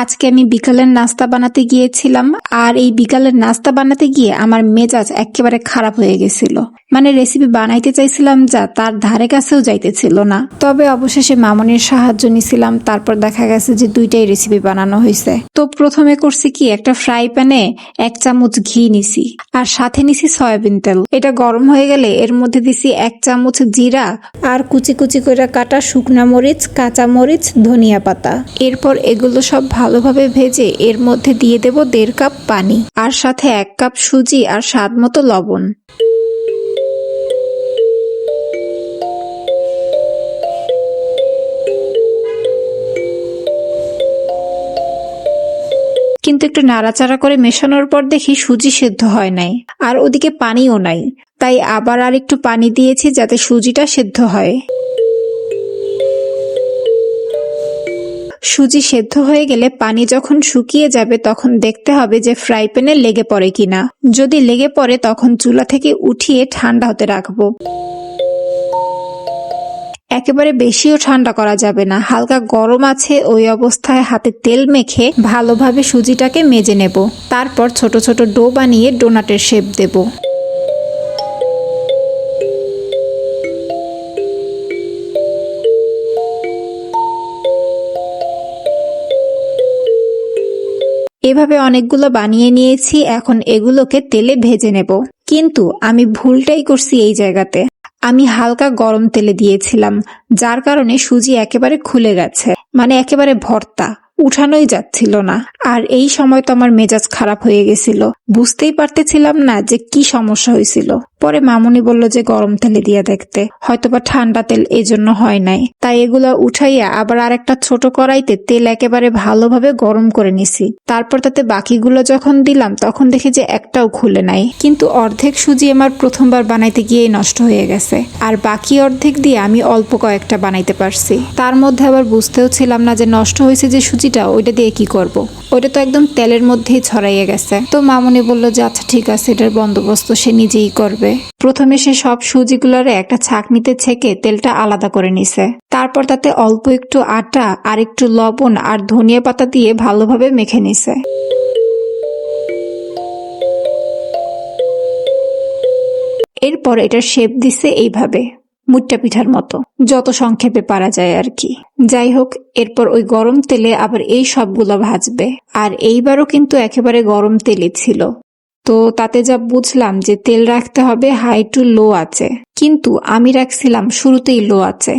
আজকে আমি বিকালের নাস্তা বানাতে গিয়েছিলাম, আর এই বিকালের নাস্তা বানাতে গিয়ে আমার মেজাজ একেবারে খারাপ হয়ে গেছিল। মানে রেসিপি বানাইতে চাইছিলাম যা, তার ধারে কাছেও যাইতেছিল না। তবে অবশেষে মামনির সাহায্য নিছিলাম, তারপর দেখা গেছে যে দুইটাই রেসিপি বানানো হয়েছে। তো প্রথমে করছি কি, একটা ফ্রাই প্যানে 1 চামচ ঘি নিছি, আর সাথে নিছি সয়াবিন তেল। এটা গরম হয়ে গেলে এর মধ্যে দিছি 1 চামচ জিরা, আর কুচি কুচি করে কাটা শুকনা মরিচ, কাঁচা মরিচ, ধনিয়া পাতা। এরপর এগুলো সব ভালোভাবে ভেজে এর মধ্যে দিয়ে দেব 1.5 কাপ পানি, আর সাথে 1 কাপ সুজি আর স্বাদ মতো লবণ। কিন্তু একটু নাড়াচাড়া করে মেশানোর পর দেখি সুজি সেদ্ধ হয় নাই, আর ওদিকে পানিও নাই। তাই আবার আর একটু পানি দিয়েছি যাতে সুজিটা সেদ্ধ হয়। সুজি সেদ্ধ হয়ে গেলে পানি যখন শুকিয়ে যাবে তখন দেখতে হবে যে ফ্রাই প্যানে লেগে পড়ে কিনা। যদি লেগে পড়ে তখন চুলা থেকে উঠিয়ে ঠান্ডা হতে রাখবো। একেবারে বেশিও ঠান্ডা করা যাবে না, হালকা গরম আছে ওই অবস্থায় হাতে তেল মেখে ভালোভাবে সুজিটাকে মেজে নেব। তারপর ছোট ছোট ডো বানিয়ে ডোনাটের শেপ দেব। এভাবে অনেকগুলো বানিয়ে নিয়েছি, এখন এগুলোকে তেলে ভেজে নেব। কিন্তু আমি ভুলটাই করছি এই জায়গাতে। আমি হালকা গরম তেলে দিয়েছিলাম, যার কারণে সুজি একেবারে খুলে গেছে, মানে একেবারে ভর্তা, উঠানোই যাচ্ছিল না। আর এই সময় তো আমার মেজাজ খারাপ হয়ে গেছিল, বুঝতেই পারতেছিলাম না যে কি সমস্যা হয়েছিল। পরে মামুনি বলল যে গরম তেলে দিয়ে দেখতে, হয়তোবা ঠান্ডা তেল এজন্য হয় নাই। তাই এগুলো উঠাইয়া আবার আরেকটা ছোট কড়াইতে তেল একেবারে ভালোভাবে গরম করে নিছি। তারপর তাতে বাকিগুলো যখন দিলাম তখন দেখি যে একটাও খুলে নাই। কিন্তু অর্ধেক সুজি আমার প্রথমবার বানাইতে গিয়েই নষ্ট হয়ে গেছে, আর বাকি অর্ধেক দিয়ে আমি অল্প কয়েকটা বানাইতে পারছি। তার মধ্যে আবার বুঝতেও ছিলাম না যে নষ্ট হয়েছে যে সুজিটা, ওইটা দিয়ে কি করব। ওইটা তো একদম তেলের মধ্যেই ছড়াইয়ে গেছে। তো মামুনি বলল যে আচ্ছা ঠিক আছে, এটার বন্দোবস্ত সে নিজেই করবে। প্রথমে সে সব সুজিগুলোরে একটা ছাঁকনিতে ছেঁকে তেলটা আলাদা করে নিছে। তারপর তাতে অল্প একটু আটা আর একটু লবণ আর ধনিয়া পাতা দিয়ে ভালোভাবে মেখে নিছে। এরপর এটার শেপ দিছে এইভাবে, মুট্টা পিঠার মতো, যত সংক্ষেপে পারা যায় আর কি। যাই হোক, এরপর ওই গরম তেলে আবার এই সবগুলো ভাজবে। আর এইবারও কিন্তু একেবারে গরম তেলই ছিল। তো তাতে যা বুঝলাম যে তেল রাখতে হবে হাই টু লো আছে, কিন্তু আমি রাখছিলাম শুরুতেই লো আছে,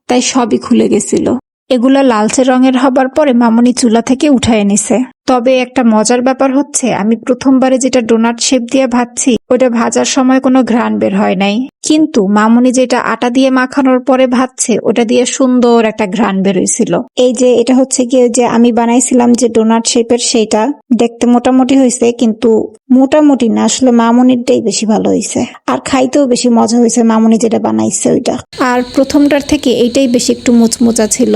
তাই সবই খুলে গেছিল। এগুলা লালচে রঙের হবার পরে মামুনি চুলা থেকে উঠায় নিছে। তবে একটা মজার ব্যাপার হচ্ছে, আমি প্রথমবারে যেটা ডোনাট শেপ দিয়ে ভাজছি ওটা ভাজার সময় কোনো ঘ্রাণ বের হয় নাই, কিন্তু মামুনি যেটা আটা দিয়ে মাখানোর পরে ভাজছে ওটা দিয়ে সুন্দর একটা ঘ্রাণ বের হয়েছিল। এই যে এটা হচ্ছে গিয়ে যে আমি বানাইছিলাম যে ডোনাট শেপের, সেইটা দেখতে মোটামুটি হয়েছে, কিন্তু মোটামুটি না, আসলে মামুনিরটাই বেশি ভালো হয়েছে, আর খাইতেও বেশি মজা হয়েছে মামুনি যেটা বানাইছে ওইটা। আর প্রথমটার থেকে এইটাই বেশি একটু মুচমুচা ছিল।